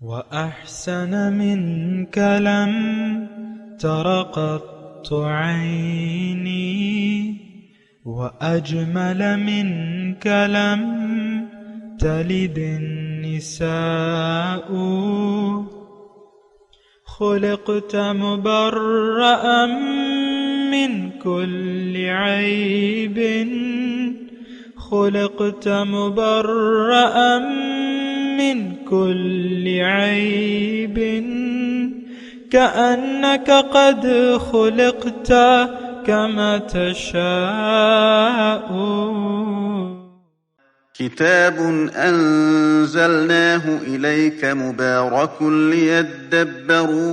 وأحسن منك لم تر قط عيني وأجمل منك لم تلد النساء خلقت مبرأ من كل عيب خلقت مبرأ من كل عيب كأنك قد خلقت كما تشاء. كتاب أنزلناه إليك مبارك ليدبروا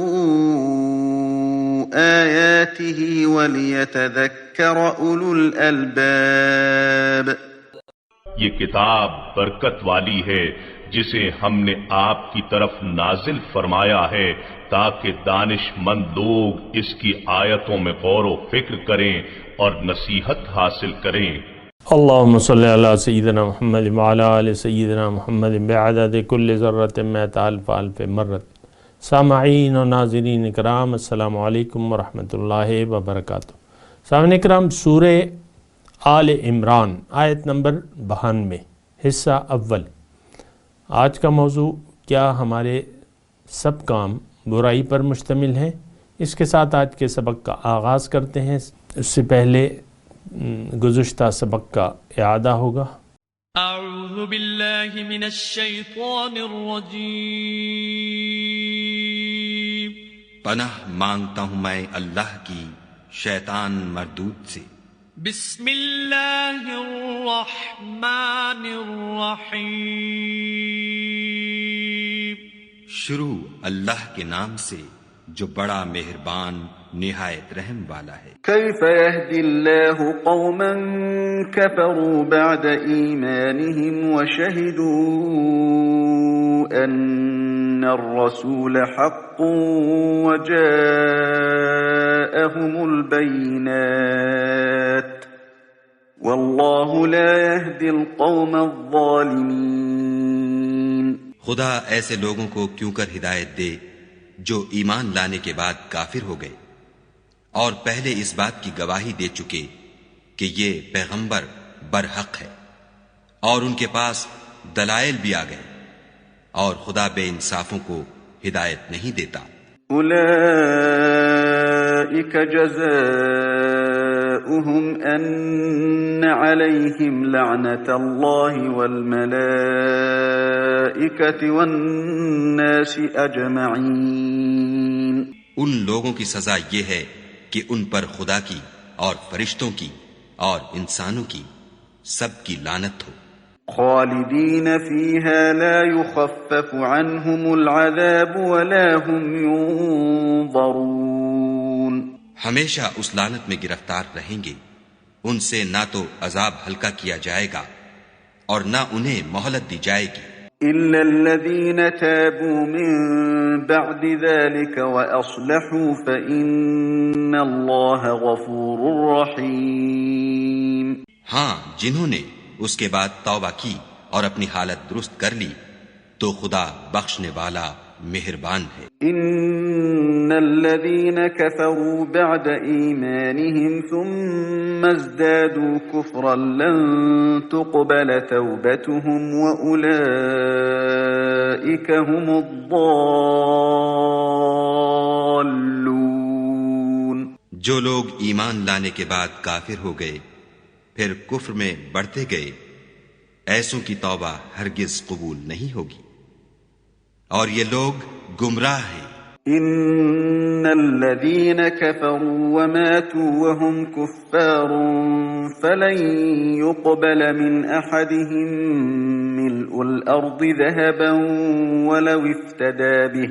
آياته وليتذكر أولو الألباب. یہ کتاب برکت والی ہے جسے ہم نے آپ کی طرف نازل فرمایا ہے تاکہ دانش مند لوگ اس کی آیتوں میں غور و فکر کریں اور نصیحت حاصل کریں. اللہم صلی علی سیدنا محمد وعلی آل سیدنا محمد بعدد کل ذرۃ مئۃ الف الف مرۃ. سامعین و ناظرین اکرام، السلام علیکم ورحمۃ اللہ وبرکاتہ. سامعین اکرام، سورہ آل عمران آیت نمبر 92 حصہ اول. آج کا موضوع کیا ہمارے سب کام برائی پر مشتمل ہیں؟ اس کے ساتھ آج کے سبق کا آغاز کرتے ہیں. اس سے پہلے گزشتہ سبق کا اعادہ ہوگا. اعوذ باللہ من الشیطان الرجیم. پناہ مانگتا ہوں میں اللہ کی شیطان مردود سے. بسم اللہ الرحمن الرحیم. شروع اللہ کے نام سے جو بڑا مہربان نہایت رحم والا ہے. كيف يهدي الله قوما كفروا بعد إيمانهم وشهدوا أن الرسول حق وجاءهم البينات والله لا يهدي القوم الظالمين. خدا ایسے لوگوں کو کیوں کر ہدایت دے جو ایمان لانے کے بعد کافر ہو گئے اور پہلے اس بات کی گواہی دے چکے کہ یہ پیغمبر برحق ہے اور ان کے پاس دلائل بھی آ گئے، اور خدا بے انصافوں کو ہدایت نہیں دیتا. اولئک جزاؤہم ان علیہم لعنت اللہ والملائکۃ والناس اجمعین. ان لوگوں کی سزا یہ ہے کہ ان پر خدا کی اور فرشتوں کی اور انسانوں کی سب کی لعنت ہو. خالدین فیہا لا یخفف عنہم العذاب ولا هم ینظرون. ہمیشہ اس لعنت میں گرفتار رہیں گے، ان سے نہ تو عذاب ہلکا کیا جائے گا اور نہ انہیں مہلت دی جائے گی. إلا الذين تابوا من بعد ذلك وأصلحوا فإن الله غفور رحيم. ہاں، جنہوں نے اس کے بعد توبہ کی اور اپنی حالت درست کر لی تو خدا بخشنے والا مہربان ہے. إن الذين كفروا بعد إيمانهم ثم ازدادوا كفرا لن تقبل توبتهم وأولئك هم الضالون. جو لوگ ایمان لانے کے بعد کافر ہو گئے پھر کفر میں بڑھتے گئے، ایسوں کی توبہ ہرگز قبول نہیں ہوگی اور یہ لوگ گمراہ ہیں. ان الذين كفروا وماتوا وهم كفار فلن يقبل من احدهم ملء الارض ذهبا ولو افتدى به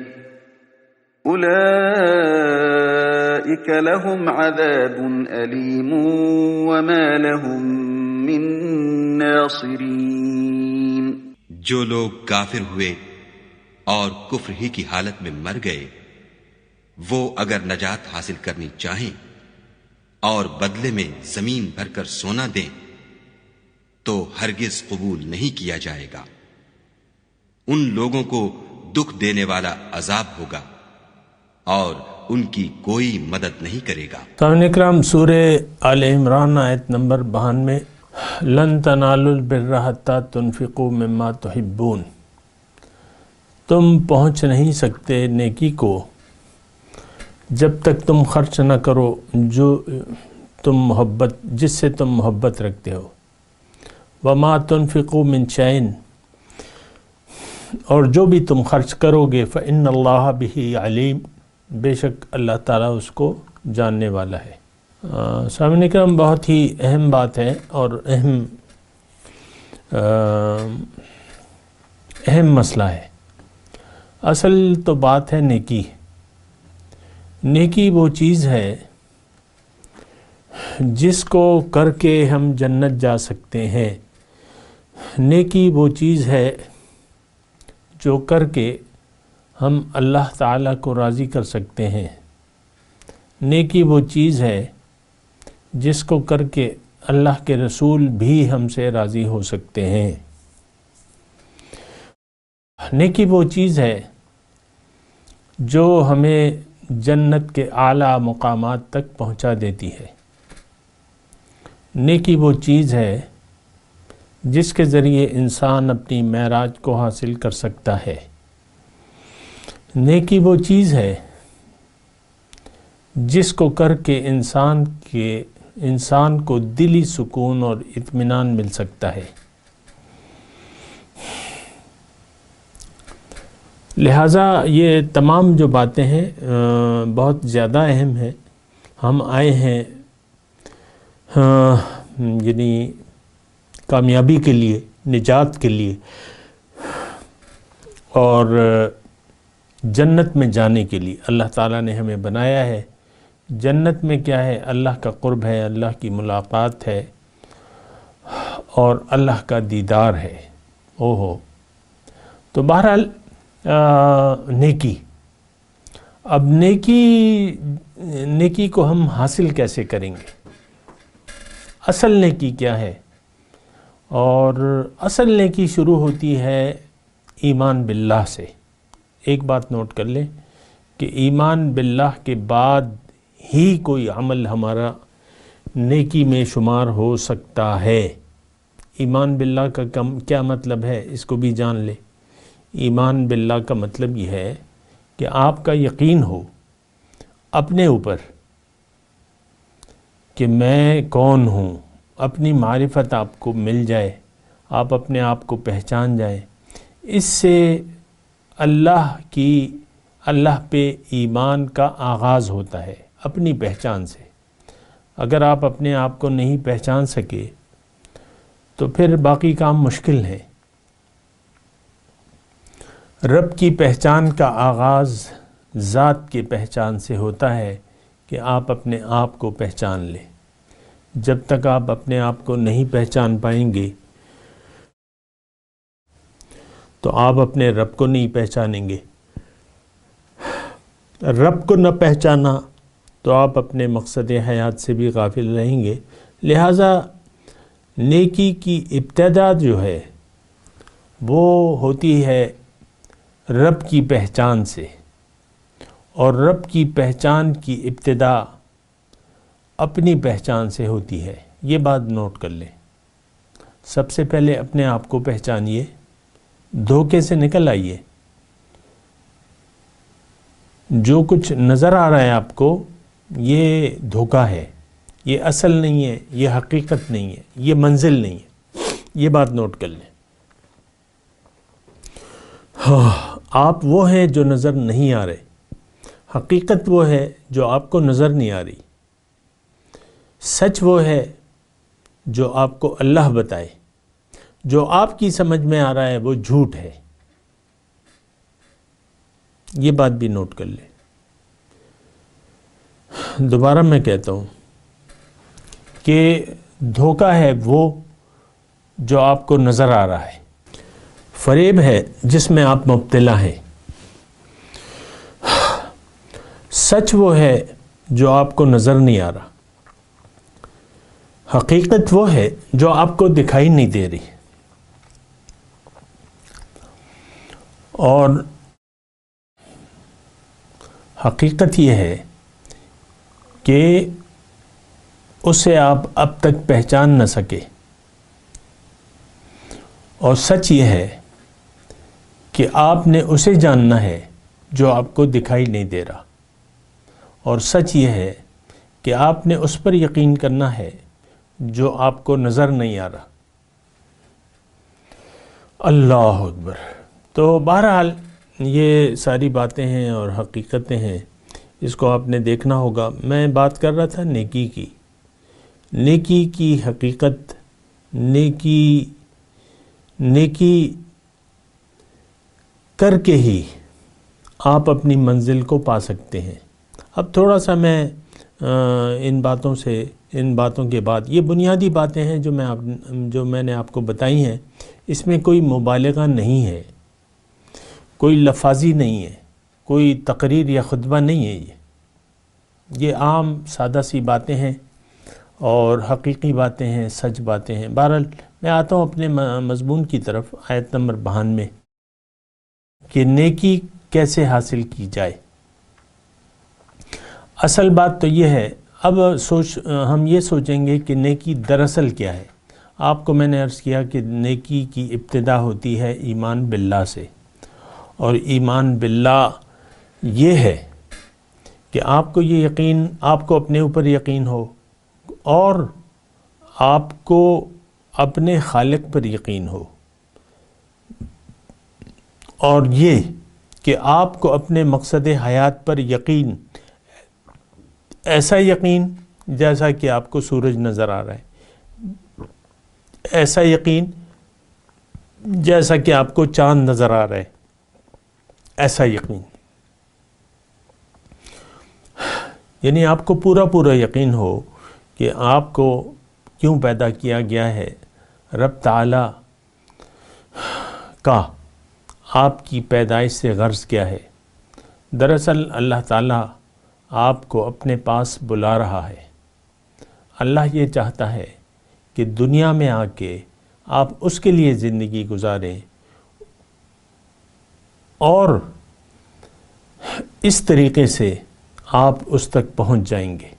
اولئك لهم عذاب اليم وما لهم من ناصرين. جو لوگ کافر ہوئے اور کفر ہی کی حالت میں مر گئے، وہ اگر نجات حاصل کرنی چاہیں اور بدلے میں زمین بھر کر سونا دیں تو ہرگز قبول نہیں کیا جائے گا. ان لوگوں کو دکھ دینے والا عذاب ہوگا اور ان کی کوئی مدد نہیں کرے گا۔ سامعین اکرام، سورہ آل عمران آیت نمبر 92، لن تنالوا البر حتی تنفقوا مما تحبون، تم پہنچ نہیں سکتے نیکی کو جب تک تم خرچ نہ کرو جس سے تم محبت رکھتے ہو۔ وما تنفقوا من شیء، اور جو بھی تم خرچ کرو گے فإن اللہ بہ علیم، بے شک اللہ تعالیٰ اس کو جاننے والا ہے۔ سامعین اکرام، بہت ہی اہم بات ہے اور اہم مسئلہ ہے۔ اصل تو بات ہے نیکی۔ نیکی وہ چیز ہے جس کو کر کے ہم جنت جا سکتے ہیں۔ نیکی وہ چیز ہے جو کر کے ہم اللہ تعالیٰ کو راضی کر سکتے ہیں۔ نیکی وہ چیز ہے جس کو کر کے اللہ کے رسول بھی ہم سے راضی ہو سکتے ہیں۔ نیکی وہ چیز ہے جو ہمیں جنت کے اعلیٰ مقامات تک پہنچا دیتی ہے۔ نیکی وہ چیز ہے جس کے ذریعے انسان اپنی معراج کو حاصل کر سکتا ہے۔ نیکی وہ چیز ہے جس کو کر کے انسان کو دلی سکون اور اطمینان مل سکتا ہے۔ لہٰذا یہ تمام جو باتیں ہیں بہت زیادہ اہم ہیں۔ ہم آئے ہیں یعنی کامیابی کے لیے، نجات کے لیے اور جنت میں جانے کے لیے۔ اللہ تعالیٰ نے ہمیں بنایا ہے۔ جنت میں کیا ہے؟ اللہ کا قرب ہے، اللہ کی ملاقات ہے اور اللہ کا دیدار ہے۔ تو بہرحال نیکی، اب نیکی کو ہم حاصل کیسے کریں گے؟ اصل نیکی کیا ہے؟ اور اصل نیکی شروع ہوتی ہے ایمان باللہ سے۔ ایک بات نوٹ کر لیں کہ ایمان باللہ کے بعد ہی کوئی عمل ہمارا نیکی میں شمار ہو سکتا ہے۔ ایمان باللہ کا کیا مطلب ہے؟ اس کو بھی جان لیں۔ ایمان باللہ کا مطلب یہ ہے کہ آپ کا یقین ہو اپنے اوپر کہ میں کون ہوں، اپنی معرفت آپ کو مل جائے، آپ اپنے آپ کو پہچان جائیں۔ اس سے اللہ پہ ایمان کا آغاز ہوتا ہے، اپنی پہچان سے۔ اگر آپ اپنے آپ کو نہیں پہچان سکے تو پھر باقی کام مشکل ہے۔ رب کی پہچان کا آغاز ذات کی پہچان سے ہوتا ہے کہ آپ اپنے آپ کو پہچان لیں۔ جب تک آپ اپنے آپ کو نہیں پہچان پائیں گے تو آپ اپنے رب کو نہیں پہچانیں گے۔ رب کو نہ پہچانا تو آپ اپنے مقصد حیات سے بھی غافل رہیں گے۔ لہٰذا نیکی کی ابتدا جو ہے وہ ہوتی ہے رب کی پہچان سے، اور رب کی پہچان کی ابتدا اپنی پہچان سے ہوتی ہے۔ یہ بات نوٹ کر لیں۔ سب سے پہلے اپنے آپ کو پہچانیے، دھوکے سے نکل آئیے۔ جو کچھ نظر آ رہا ہے آپ کو یہ دھوکہ ہے، یہ اصل نہیں ہے، یہ حقیقت نہیں ہے، یہ منزل نہیں ہے۔ یہ بات نوٹ کر لیں۔ آپ وہ ہیں جو نظر نہیں آ رہے، حقیقت وہ ہے جو آپ کو نظر نہیں آ رہی، سچ وہ ہے جو آپ کو اللہ بتائے، جو آپ کی سمجھ میں آ رہا ہے وہ جھوٹ ہے۔ یہ بات بھی نوٹ کر لیں۔ دوبارہ میں کہتا ہوں کہ دھوکہ ہے وہ جو آپ کو نظر آ رہا ہے، فریب ہے جس میں آپ مبتلا ہیں، سچ وہ ہے جو آپ کو نظر نہیں آ رہا، حقیقت وہ ہے جو آپ کو دکھائی نہیں دے رہی، اور حقیقت یہ ہے کہ اسے آپ اب تک پہچان نہ سکے، اور سچ یہ ہے کہ آپ نے اسے جاننا ہے جو آپ کو دکھائی نہیں دے رہا، اور سچ یہ ہے کہ آپ نے اس پر یقین کرنا ہے جو آپ کو نظر نہیں آ رہا۔ اللہ اکبر۔ تو بہرحال یہ ساری باتیں ہیں اور حقیقتیں ہیں، اس کو آپ نے دیکھنا ہوگا۔ میں بات کر رہا تھا نیکی کی، نیکی کی حقیقت، نیکی کر کے ہی آپ اپنی منزل کو پا سکتے ہیں۔ اب تھوڑا سا میں ان باتوں کے بعد، یہ بنیادی باتیں ہیں جو میں نے آپ کو بتائی ہیں، اس میں کوئی مبالغہ نہیں ہے، کوئی لفاظی نہیں ہے، کوئی تقریر یا خطبہ نہیں ہے، یہ عام سادہ سی باتیں ہیں اور حقیقی باتیں ہیں، سچ باتیں ہیں۔ بہرحال میں آتا ہوں اپنے مضمون کی طرف، آیت نمبر 92 کہ نیکی کیسے حاصل کی جائے۔ اصل بات تو یہ ہے، اب ہم یہ سوچیں گے کہ نیکی دراصل کیا ہے۔ آپ کو میں نے عرض کیا کہ نیکی کی ابتدا ہوتی ہے ایمان باللہ سے، اور ایمان باللہ یہ ہے کہ آپ کو یہ یقین، آپ کو اپنے اوپر یقین ہو اور آپ کو اپنے خالق پر یقین ہو، اور یہ کہ آپ کو اپنے مقصد حیات پر یقین، ایسا یقین جیسا کہ آپ کو سورج نظر آ رہا ہے، ایسا یقین جیسا کہ آپ کو چاند نظر آ رہا ہے، ایسا یقین، یعنی آپ کو پورا یقین ہو کہ آپ کو کیوں پیدا کیا گیا ہے، رب تعالی کا آپ کی پیدائش سے غرض کیا ہے۔ دراصل اللہ تعالی آپ کو اپنے پاس بلا رہا ہے۔ اللہ یہ چاہتا ہے کہ دنیا میں آ کے آپ اس کے لیے زندگی گزاریں، اور اس طریقے سے آپ اس تک پہنچ جائیں گے۔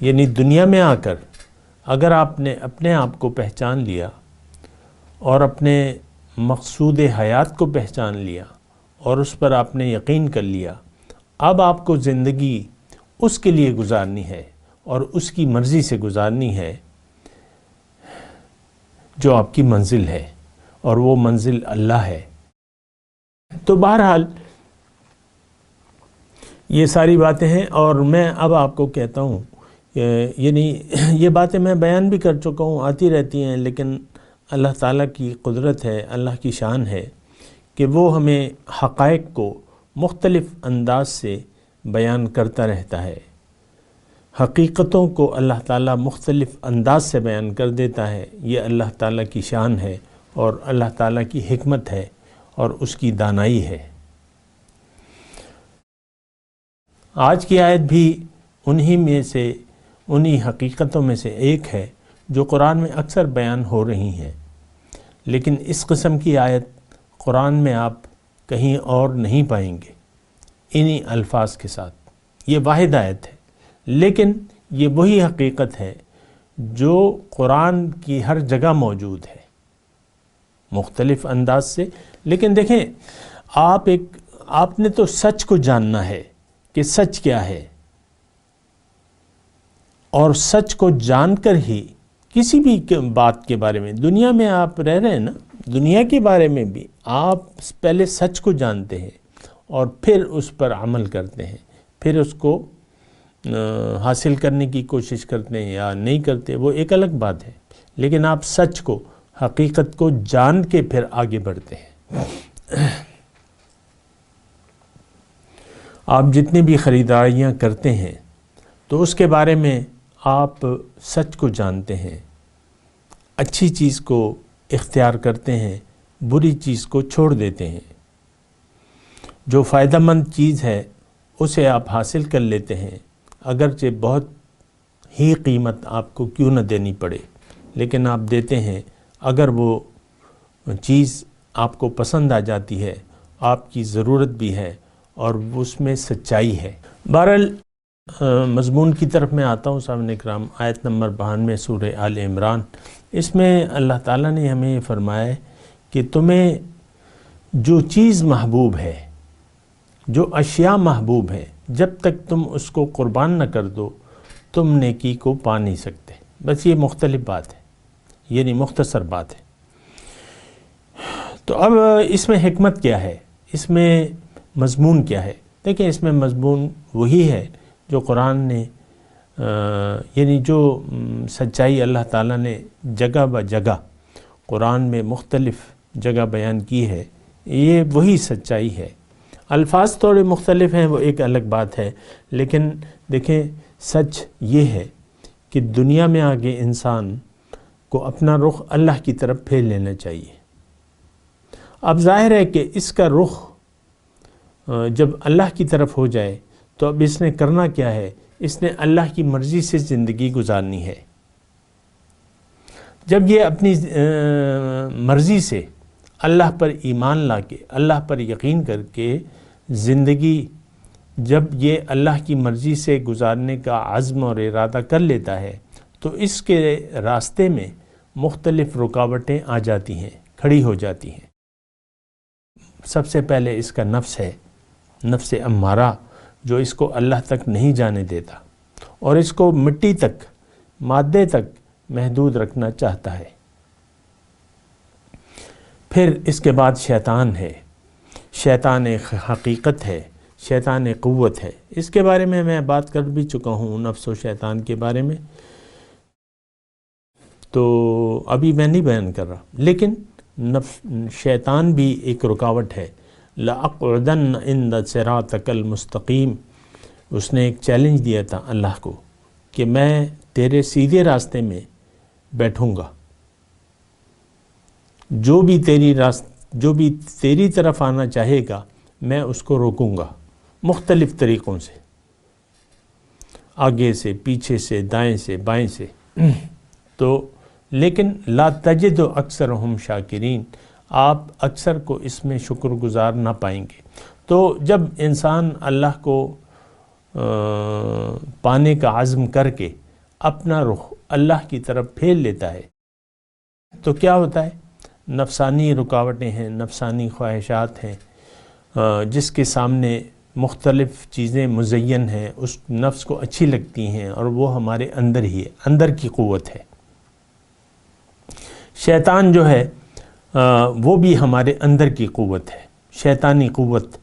یعنی دنیا میں آ کر اگر آپ نے اپنے آپ کو پہچان لیا اور اپنے مقصود حیات کو پہچان لیا اور اس پر آپ نے یقین کر لیا، اب آپ کو زندگی اس کے لیے گزارنی ہے اور اس کی مرضی سے گزارنی ہے جو آپ کی منزل ہے، اور وہ منزل اللہ ہے۔ تو بہرحال یہ ساری باتیں ہیں، اور میں اب آپ کو کہتا ہوں، یعنی یہ باتیں میں بیان بھی کر چکا ہوں، آتی رہتی ہیں، لیکن اللہ تعالیٰ کی قدرت ہے، اللہ کی شان ہے کہ وہ ہمیں حقائق کو مختلف انداز سے بیان کرتا رہتا ہے۔ حقیقتوں کو اللہ تعالیٰ مختلف انداز سے بیان کر دیتا ہے، یہ اللہ تعالیٰ کی شان ہے اور اللہ تعالیٰ کی حکمت ہے اور اس کی دانائی ہے۔ آج کی آیت بھی انہی حقیقتوں میں سے ایک ہے جو قرآن میں اکثر بیان ہو رہی ہیں، لیکن اس قسم کی آیت قرآن میں آپ کہیں اور نہیں پائیں گے انہی الفاظ کے ساتھ۔ یہ واحد آیت ہے، لیکن یہ وہی حقیقت ہے جو قرآن کی ہر جگہ موجود ہے، مختلف انداز سے۔ لیکن دیکھیں، آپ نے تو سچ کو جاننا ہے کہ سچ کیا ہے، اور سچ کو جان کر ہی کسی بھی بات کے بارے میں، دنیا میں آپ رہ رہے ہیں نا، دنیا کے بارے میں بھی آپ پہلے سچ کو جانتے ہیں اور پھر اس پر عمل کرتے ہیں، پھر اس کو حاصل کرنے کی کوشش کرتے ہیں یا نہیں کرتے، وہ ایک الگ بات ہے، لیکن آپ سچ کو، حقیقت کو جان کے پھر آگے بڑھتے ہیں۔ آپ جتنی بھی خریداریاں کرتے ہیں تو اس کے بارے میں آپ سچ کو جانتے ہیں، اچھی چیز کو اختیار کرتے ہیں، بری چیز کو چھوڑ دیتے ہیں، جو فائدہ مند چیز ہے اسے آپ حاصل کر لیتے ہیں، اگرچہ بہت ہی قیمت آپ کو کیوں نہ دینی پڑے، لیکن آپ دیتے ہیں۔ اگر وہ چیز آپ کو پسند آ جاتی ہے، آپ کی ضرورت بھی ہے اور اس میں سچائی ہے۔ بہرحال مضمون کی طرف میں آتا ہوں سامعین کرام، آیت نمبر 92 سورہ آل عمران۔ اس میں اللہ تعالیٰ نے ہمیں یہ فرمایا ہے کہ تمہیں جو چیز محبوب ہے، جو اشیاء محبوب ہے، جب تک تم اس کو قربان نہ کر دو تم نیکی کو پا نہیں سکتے۔ بس یہ مختلف بات ہے، یعنی مختصر بات ہے۔ تو اب اس میں حکمت کیا ہے، اس میں مضمون کیا ہے؟ دیکھیں اس میں مضمون وہی ہے جو قرآن نے یعنی جو سچائی اللہ تعالیٰ نے جگہ بہ جگہ قرآن میں مختلف جگہ بیان کی ہے، یہ وہی سچائی ہے۔ الفاظ تھوڑے مختلف ہیں، وہ ایک الگ بات ہے، لیکن دیکھیں سچ یہ ہے کہ دنیا میں آگے انسان کو اپنا رخ اللہ کی طرف پھیر لینا چاہیے۔ اب ظاہر ہے کہ اس کا رخ جب اللہ کی طرف ہو جائے تو اب اس نے کرنا کیا ہے؟ اس نے اللہ کی مرضی سے زندگی گزارنی ہے۔ جب یہ اپنی مرضی سے اللہ پر ایمان لا کے، اللہ پر یقین کر کے زندگی جب یہ اللہ کی مرضی سے گزارنے کا عزم اور ارادہ کر لیتا ہے تو اس کے راستے میں مختلف رکاوٹیں آ جاتی ہیں، کھڑی ہو جاتی ہیں۔ سب سے پہلے اس کا نفس ہے، نفس امارہ، جو اس کو اللہ تک نہیں جانے دیتا اور اس کو مٹی تک، مادے تک محدود رکھنا چاہتا ہے۔ پھر اس کے بعد شیطان ہے، شیطان حقیقت ہے، شیطان قوت ہے۔ اس کے بارے میں میں بات کر بھی چکا ہوں، نفس و شیطان کے بارے میں، تو ابھی میں نہیں بیان کر رہا، لیکن شیطان بھی ایک رکاوٹ ہے۔ لَأَقْعُدَنَّ عِنْدَ صِرَاطِكَ الْمُسْتَقِيمِ، اس نے ایک چیلنج دیا تھا اللہ کو کہ میں تیرے سیدھے راستے میں بیٹھوں گا، جو بھی تیری طرف آنا چاہے گا میں اس کو روکوں گا مختلف طریقوں سے، آگے سے، پیچھے سے، دائیں سے، بائیں سے۔ تو لیکن لا تجد اکثرہم شاکرین، آپ اکثر کو اس میں شکر گزار نہ پائیں گے۔ تو جب انسان اللہ کو پانے کا عزم کر کے اپنا رخ اللہ کی طرف پھیر لیتا ہے تو کیا ہوتا ہے؟ نفسانی رکاوٹیں ہیں، نفسانی خواہشات ہیں، جس کے سامنے مختلف چیزیں مزین ہیں، اس نفس کو اچھی لگتی ہیں اور وہ ہمارے اندر ہی ہے، اندر کی قوت ہے۔ شیطان جو ہے وہ بھی ہمارے اندر کی قوت ہے، شیطانی قوت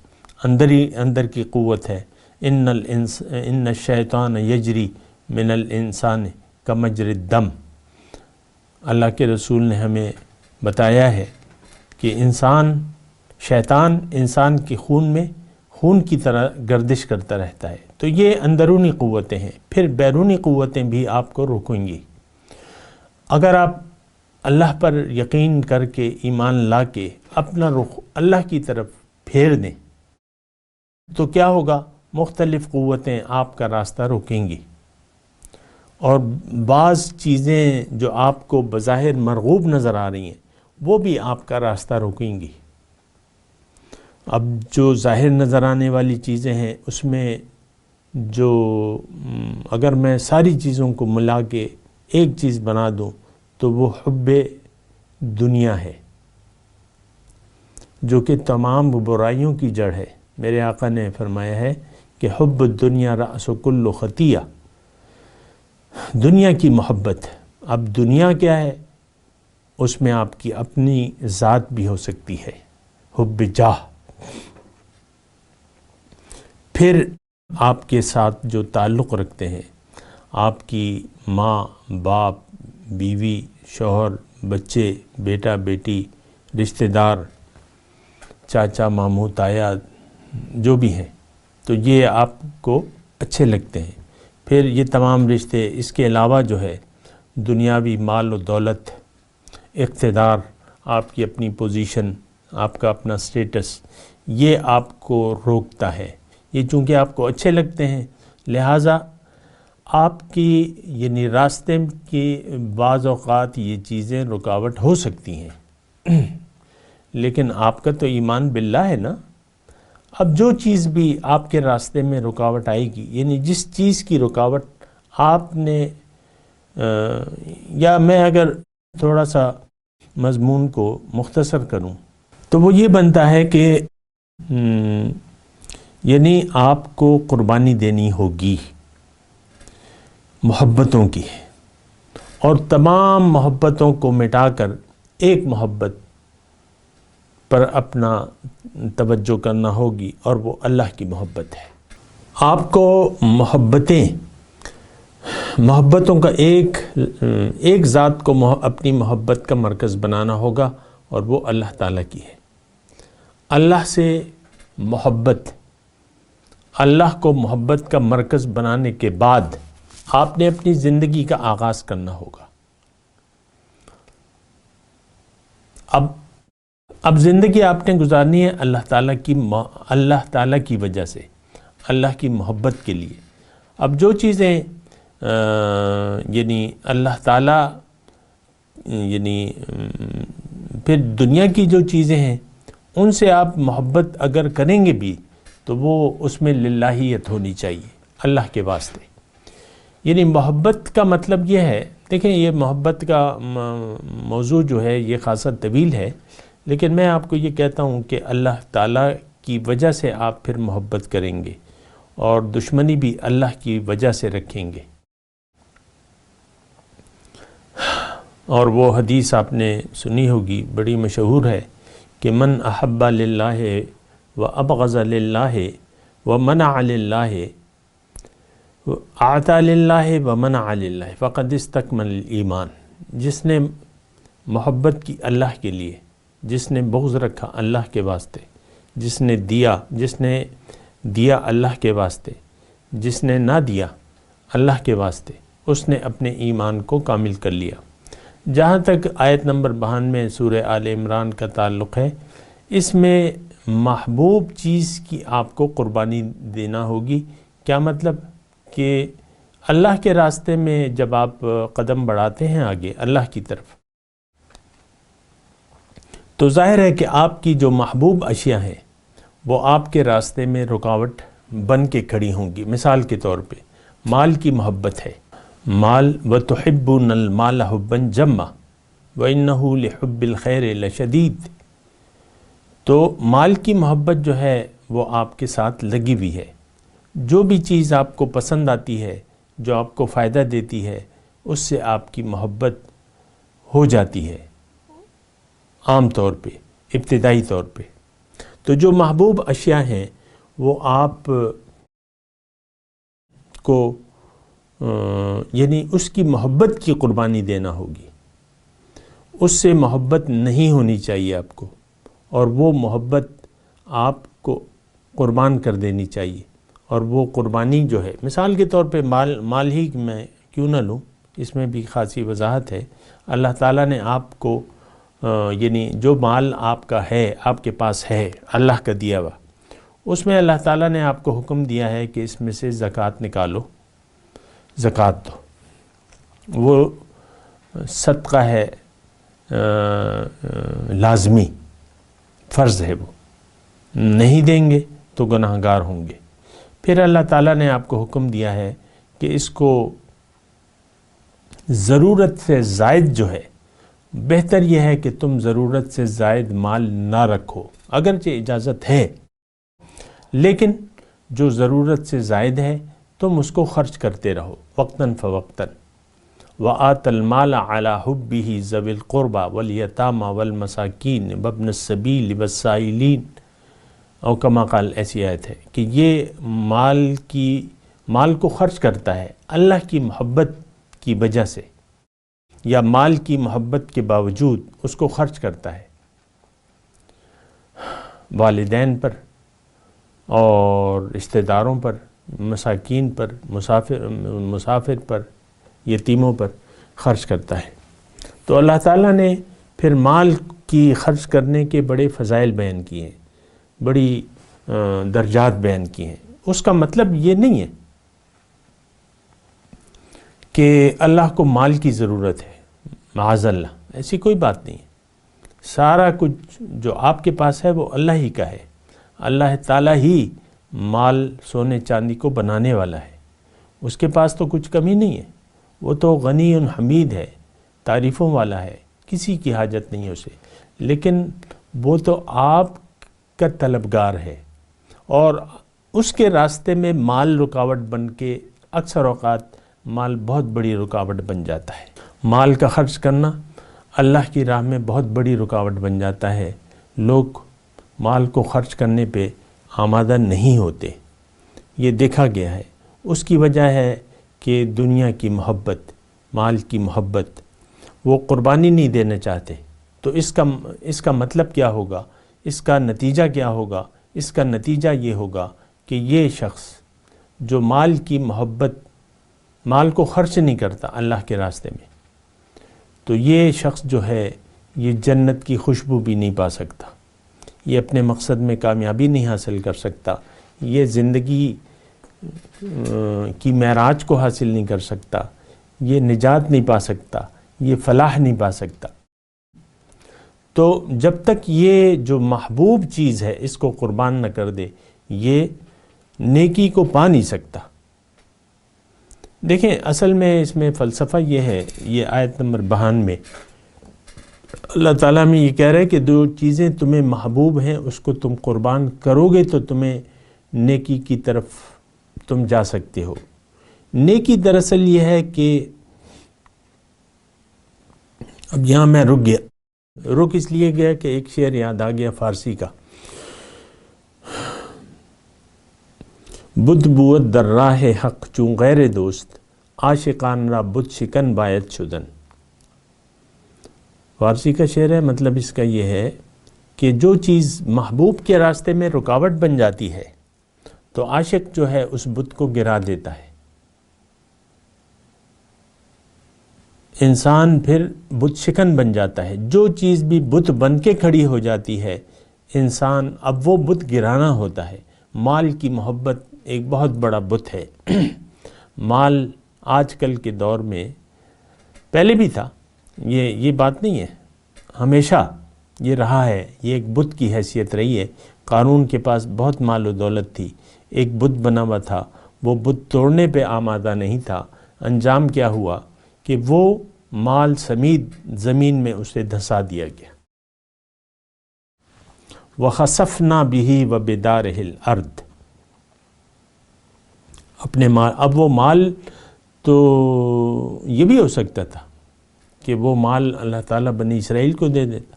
اندر کی قوت ہے۔ ان الشیطان یجری من الانسان کمجری الدم، اللہ کے رسول نے ہمیں بتایا ہے کہ شیطان انسان کے خون کی طرح گردش کرتا رہتا ہے۔ تو یہ اندرونی قوتیں ہیں۔ پھر بیرونی قوتیں بھی آپ کو روکیں گی۔ اگر آپ اللہ پر یقین کر کے، ایمان لا کے اپنا رخ اللہ کی طرف پھیر دیں تو کیا ہوگا؟ مختلف قوتیں آپ کا راستہ روکیں گی، اور بعض چیزیں جو آپ کو بظاہر مرغوب نظر آ رہی ہیں وہ بھی آپ کا راستہ روکیں گی۔ اب جو ظاہر نظر آنے والی چیزیں ہیں اس میں جو اگر میں ساری چیزوں کو ملا کے ایک چیز بنا دوں تو وہ حب دنیا ہے، جو کہ تمام برائیوں کی جڑ ہے۔ میرے آقا نے فرمایا ہے کہ حب الدنیا رأس کل خطیہ، دنیا کی محبت۔ اب دنیا کیا ہے؟ اس میں آپ کی اپنی ذات بھی ہو سکتی ہے، حب جاہ۔ پھر آپ کے ساتھ جو تعلق رکھتے ہیں، آپ کی ماں، باپ، بیوی، شوہر، بچے، بیٹا، بیٹی، رشتہ دار، چاچا، ماموں، تایا، جو بھی ہیں، تو یہ آپ کو اچھے لگتے ہیں۔ پھر یہ تمام رشتے، اس کے علاوہ جو ہے دنیاوی مال و دولت، اقتدار، آپ کی اپنی پوزیشن، آپ کا اپنا سٹیٹس، یہ آپ کو روکتا ہے۔ یہ چونکہ آپ کو اچھے لگتے ہیں، لہٰذا آپ کی یعنی راستے کی بعض اوقات یہ چیزیں رکاوٹ ہو سکتی ہیں، لیکن آپ کا تو ایمان باللہ ہے نا، اب جو چیز بھی آپ کے راستے میں رکاوٹ آئے گی، یعنی جس چیز کی رکاوٹ آپ نے یا میں اگر تھوڑا سا مضمون کو مختصر کروں تو وہ یہ بنتا ہے کہ یعنی آپ کو قربانی دینی ہوگی محبتوں کی، اور تمام محبتوں کو مٹا کر ایک محبت پر اپنا توجہ کرنا ہوگی، اور وہ اللہ کی محبت ہے۔ آپ کو محبتوں کا ایک ذات کو اپنی محبت کا مرکز بنانا ہوگا، اور وہ اللہ تعالیٰ کی ہے۔ اللہ سے محبت، اللہ کو محبت کا مرکز بنانے کے بعد آپ نے اپنی زندگی کا آغاز کرنا ہوگا۔ اب زندگی آپ نے گزارنی ہے اللہ تعالیٰ کی وجہ سے، اللہ کی محبت کے لیے۔ اب جو چیزیں یعنی اللہ تعالیٰ یعنی پھر دنیا کی جو چیزیں ہیں ان سے آپ محبت اگر کریں گے بھی تو وہ اس میں للہیت ہونی چاہیے، اللہ کے واسطے۔ یعنی محبت کا مطلب یہ ہے، دیکھیں یہ محبت کا موضوع جو ہے یہ خاصا طویل ہے، لیکن میں آپ کو یہ کہتا ہوں کہ اللہ تعالیٰ کی وجہ سے آپ پھر محبت کریں گے، اور دشمنی بھی اللہ کی وجہ سے رکھیں گے۔ اور وہ حدیث آپ نے سنی ہوگی، بڑی مشہور ہے کہ من احب للہ و ابغض للہ و منع للہ اعطى للہ و منع للہ فقد استکمل الایمان۔ جس نے محبت کی اللہ کے لیے، جس نے بغض رکھا اللہ کے واسطے، جس نے دیا اللہ کے واسطے، جس نے نہ دیا اللہ کے واسطے، اس نے اپنے ایمان کو کامل کر لیا۔ جہاں تک آیت نمبر 92 سورہ آل عمران کا تعلق ہے، اس میں محبوب چیز کی آپ کو قربانی دینا ہوگی۔ کیا مطلب؟ کہ اللہ کے راستے میں جب آپ قدم بڑھاتے ہیں آگے اللہ کی طرف، تو ظاہر ہے کہ آپ کی جو محبوب اشیاء ہیں وہ آپ کے راستے میں رکاوٹ بن کے کھڑی ہوں گی۔ مثال کے طور پہ مال کی محبت ہے، مال وَتُحِبُّونَ الْمَالَ حُبًّا جَمًّا وَإِنَّهُ لِحُبِّ الْخَيْرِ لَشَدِيدٌ۔ تو مال کی محبت جو ہے وہ آپ کے ساتھ لگی ہوئی ہے۔ جو بھی چیز آپ کو پسند آتی ہے، جو آپ کو فائدہ دیتی ہے، اس سے آپ کی محبت ہو جاتی ہے عام طور پہ، ابتدائی طور پہ۔ تو جو محبوب اشیاء ہیں وہ آپ کو یعنی اس کی محبت کی قربانی دینا ہوگی، اس سے محبت نہیں ہونی چاہیے آپ کو، اور وہ محبت آپ کو قربان کر دینی چاہیے۔ اور وہ قربانی جو ہے، مثال کے طور پہ مال ہی میں کیوں نہ لوں، اس میں بھی خاصی وضاحت ہے۔ اللہ تعالیٰ نے آپ کو یعنی جو مال آپ کا ہے، آپ کے پاس ہے اللہ کا دیا ہوا، اس میں اللہ تعالیٰ نے آپ کو حکم دیا ہے کہ اس میں سے زکوٰۃ نکالو، زکوٰۃ دو۔ وہ صدقہ ہے لازمی، فرض ہے، وہ نہیں دیں گے تو گناہ گار ہوں گے۔ پھر اللہ تعالیٰ نے آپ کو حکم دیا ہے کہ اس کو ضرورت سے زائد جو ہے، بہتر یہ ہے کہ تم ضرورت سے زائد مال نہ رکھو، اگرچہ اجازت ہے، لیکن جو ضرورت سے زائد ہے تم اس کو خرچ کرتے رہو وقتاً فوقتاً۔ وَآتَ الْمَالَ عَلَى حُبِّهِ ذَوِي الْقُرْبَى وَالْيَتَامَى وَالْمَسَاكِينِ وَابْنِ السَّبِيلِ وَالسَّائِلِينَ، اور کما قال، ایسی آیت ہے کہ یہ مال کو خرچ کرتا ہے اللہ کی محبت کی وجہ سے، یا مال کی محبت کے باوجود اس کو خرچ کرتا ہے والدین پر اور رشتہ داروں پر، مساکین پر، مسافر پر، یتیموں پر خرچ کرتا ہے۔ تو اللہ تعالیٰ نے پھر مال کی خرچ کرنے کے بڑے فضائل بیان کیے ہیں، بڑی درجات بیان کیے ہیں۔ اس کا مطلب یہ نہیں ہے کہ اللہ کو مال کی ضرورت ہے، معاذ اللہ، ایسی کوئی بات نہیں ہے۔ سارا کچھ جو آپ کے پاس ہے وہ اللہ ہی کا ہے۔ اللہ تعالیٰ ہی مال سونے چاندی کو بنانے والا ہے، اس کے پاس تو کچھ کمی نہیں ہے، وہ تو غنی حمید ہے، تعریفوں والا ہے، کسی کی حاجت نہیں ہے اسے، لیکن وہ تو آپ کا طلبگار ہے، اور اس کے راستے میں مال رکاوٹ بن کے اکثر اوقات مال بہت بڑی رکاوٹ بن جاتا ہے۔ مال کا خرچ کرنا اللہ کی راہ میں بہت بڑی رکاوٹ بن جاتا ہے، لوگ مال کو خرچ کرنے پہ آمادہ نہیں ہوتے، یہ دیکھا گیا ہے۔ اس کی وجہ ہے کہ دنیا کی محبت، مال کی محبت، وہ قربانی نہیں دینا چاہتے۔ تو اس کا مطلب کیا ہوگا، اس کا نتیجہ کیا ہوگا؟ اس کا نتیجہ یہ ہوگا کہ یہ شخص جو مال کی محبت، مال کو خرچ نہیں کرتا اللہ کے راستے میں، تو یہ شخص جو ہے یہ جنت کی خوشبو بھی نہیں پا سکتا، یہ اپنے مقصد میں کامیابی نہیں حاصل کر سکتا، یہ زندگی کی معراج کو حاصل نہیں کر سکتا، یہ نجات نہیں پا سکتا، یہ فلاح نہیں پا سکتا۔ تو جب تک یہ جو محبوب چیز ہے اس کو قربان نہ کر دے، یہ نیکی کو پا نہیں سکتا۔ دیکھیں اصل میں اس میں فلسفہ یہ ہے، یہ آیت نمبر 92 اللہ تعالیٰ میں یہ کہہ رہے ہیں کہ جو چیزیں تمہیں محبوب ہیں اس کو تم قربان کرو گے تو تمہیں نیکی کی طرف تم جا سکتے ہو۔ نیکی دراصل یہ ہے کہ اب یہاں میں رک اس لیے گیا کہ ایک شعر یاد آ گیا فارسی کا، بدھ بوت در راہ حق چون غیر دوست، عاشقان را بت شکن باید شدن۔ فارسی کا شعر ہے، مطلب اس کا یہ ہے کہ جو چیز محبوب کے راستے میں رکاوٹ بن جاتی ہے تو عاشق جو ہے اس بت کو گرا دیتا ہے، انسان پھر بت شکن بن جاتا ہے۔ جو چیز بھی بت بن کے کھڑی ہو جاتی ہے انسان اب وہ بت گرانا ہوتا ہے۔ مال کی محبت ایک بہت بڑا بت ہے۔ مال آج کل کے دور میں، پہلے بھی تھا، یہ بات نہیں ہے، ہمیشہ یہ رہا ہے، یہ ایک بت کی حیثیت رہی ہے۔ قارون کے پاس بہت مال و دولت تھی، ایک بت بنا ہوا تھا، وہ بت توڑنے پہ آمادہ نہیں تھا، انجام کیا ہوا کہ وہ مال سمیت زمین میں اسے دھسا دیا گیا۔ وَخَسَفْنَا بِهِ وَبِدَارِهِ الْأَرْضِ، اپنے مال، اب وہ مال تو یہ بھی ہو سکتا تھا کہ وہ مال اللہ تعالیٰ بنی اسرائیل کو دے دیتا،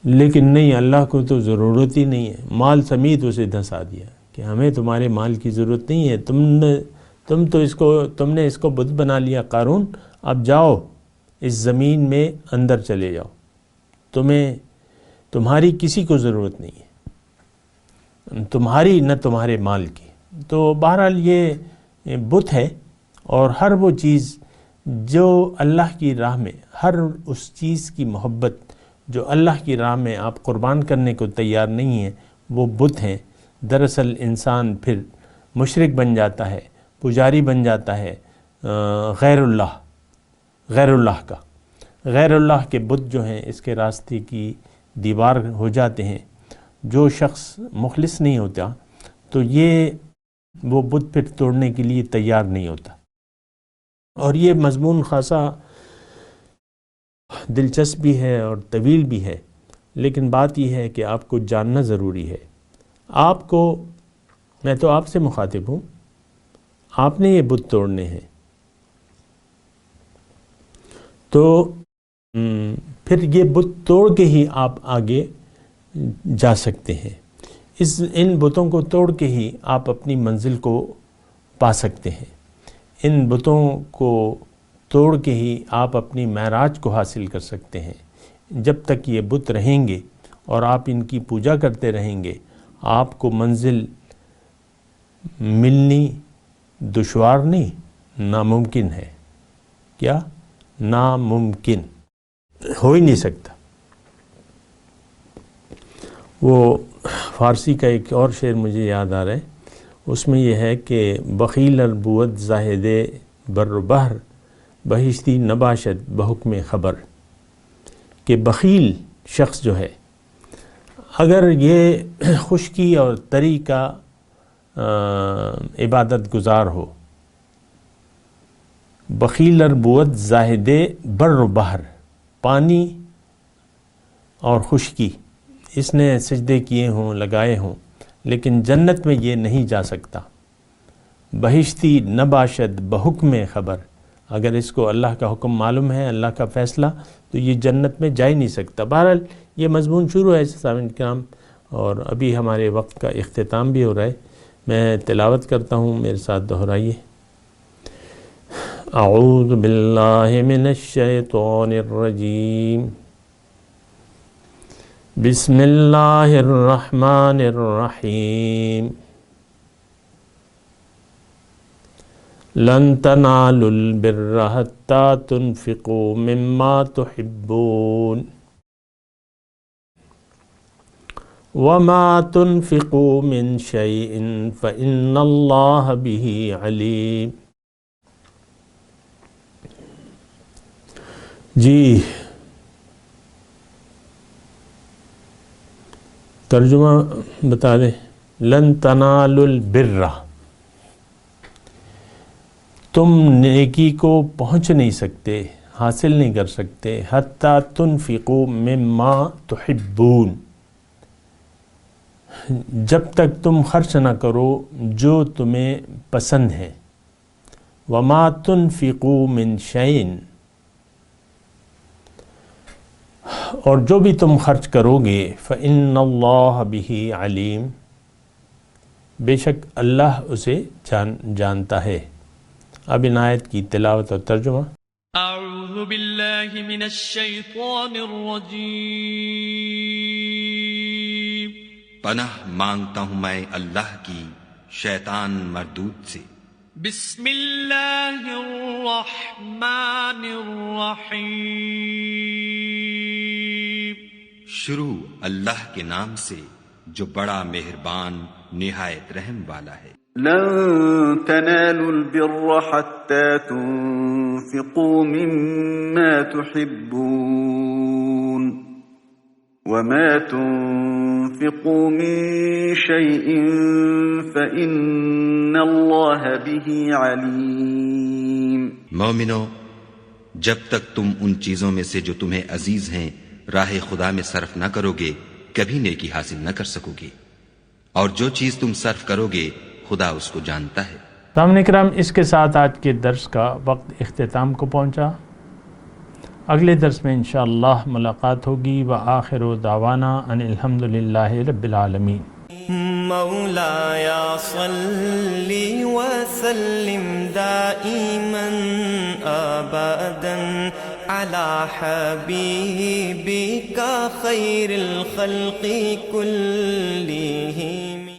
لیکن نہیں، اللہ کو تو ضرورت ہی نہیں ہے، مال سمیت اسے دھسا دیا کہ ہمیں تمہارے مال کی ضرورت نہیں ہے، تم نے اس کو بت بنا لیا قارون، اب جاؤ اس زمین میں اندر چلے جاؤ، تمہاری کسی کو ضرورت نہیں ہے، تمہاری نہ تمہارے مال کی۔ تو بہرحال یہ بت ہے، اور ہر وہ چیز جو اللہ کی راہ میں، ہر اس چیز کی محبت جو اللہ کی راہ میں آپ قربان کرنے کو تیار نہیں ہیں، وہ بت ہیں۔ دراصل انسان پھر مشرک بن جاتا ہے، پجاری بن جاتا ہے غیر اللہ کا، غیر اللہ کے بت جو ہیں اس کے راستے کی دیوار ہو جاتے ہیں۔ جو شخص مخلص نہیں ہوتا تو وہ بت پھر توڑنے کے لیے تیار نہیں ہوتا۔ اور یہ مضمون خاصا دلچسپ بھی ہے اور طویل بھی ہے، لیکن بات یہ ہے کہ آپ کو جاننا ضروری ہے۔ میں تو آپ سے مخاطب ہوں، آپ نے یہ بت توڑنے ہیں، تو پھر یہ بت توڑ کے ہی آپ آگے جا سکتے ہیں، ان بتوں کو توڑ کے ہی آپ اپنی منزل کو پا سکتے ہیں، ان بتوں کو توڑ کے ہی آپ اپنی معراج کو حاصل کر سکتے ہیں۔ جب تک یہ بت رہیں گے اور آپ ان کی پوجا کرتے رہیں گے، آپ کو منزل ملنی دشوار نہیں، ناممکن ہے۔ کیا؟ ناممکن، ہو ہی نہیں سکتا۔ وہ فارسی کا ایک اور شعر مجھے یاد آ رہا ہے، اس میں یہ ہے کہ بخیل البوت زاہد بر بحر، بہشتی نباشد بحکم خبر، کہ بخیل شخص جو ہے، اگر یہ خشکی اور تری کا عبادت گزار ہو، بخیل ربوت زاہد بر و بحر، پانی اور خشکی اس نے سجدے کیے ہوں، لگائے ہوں، لیکن جنت میں یہ نہیں جا سکتا. بہشتی نہ باشد بحکم خبر، اگر اس کو اللہ کا حکم معلوم ہے، اللہ کا فیصلہ، تو یہ جنت میں جا ہی نہیں سکتا. بہرحال یہ مضمون شروع ہے سامعین کرام، اور ابھی ہمارے وقت کا اختتام بھی ہو رہا ہے. میں تلاوت کرتا ہوں، میرے ساتھ دہرائیے. اعوذ باللہ من الشیطان الرجیم، بسم اللہ الرحمن الرحیم. لن تنالوا البر حتى تنفقوا مما تحبون وما تنفقوا من شيء فإن الله به عليم. جی ترجمہ بتا دیں. لن تنالوا البر، تم نیکی کو پہنچ نہیں سکتے، حاصل نہیں کر سکتے، حتی تنفقوا مما تحبون، جب تک تم خرچ نہ کرو جو تمہیں پسند ہے. وما تنفقوا من شیء، اور جو بھی تم خرچ کرو گے، فإن اللہ بہ علیم، بے شک اللہ اسے جانتا ہے. اب ان آیت کی تلاوت اور ترجمہ. اعوذ باللہ من الشیطان الرجیم، پناہ مانگتا ہوں میں اللہ کی شیطان مردود سے. بسم اللہ الرحمن الرحیم، شروع اللہ کے نام سے جو بڑا مہربان نہایت رحم والا ہے. لن تنالوا البر حتى تنفقوا مما تحبون وما تنفقوا من شيء فإن الله به عليم. مومنو، جب تک تم ان چیزوں میں سے جو تمہیں عزیز ہیں راہ خدا میں صرف نہ کرو گے، کبھی نیکی حاصل نہ کر سکو گے، اور جو چیز تم صرف کرو گے خدا اس کو جانتا ہے. سامعین کرام، اس کے ساتھ آج کے درس کا وقت اختتام کو پہنچا. اگلے درس میں انشاءاللہ ملاقات ہوگی. وآخر دعوانا ان الحمدللہ رب العالمین. مولایا صلی وسلم دائما ابدا على حبیبک خیر الخلق كلهم.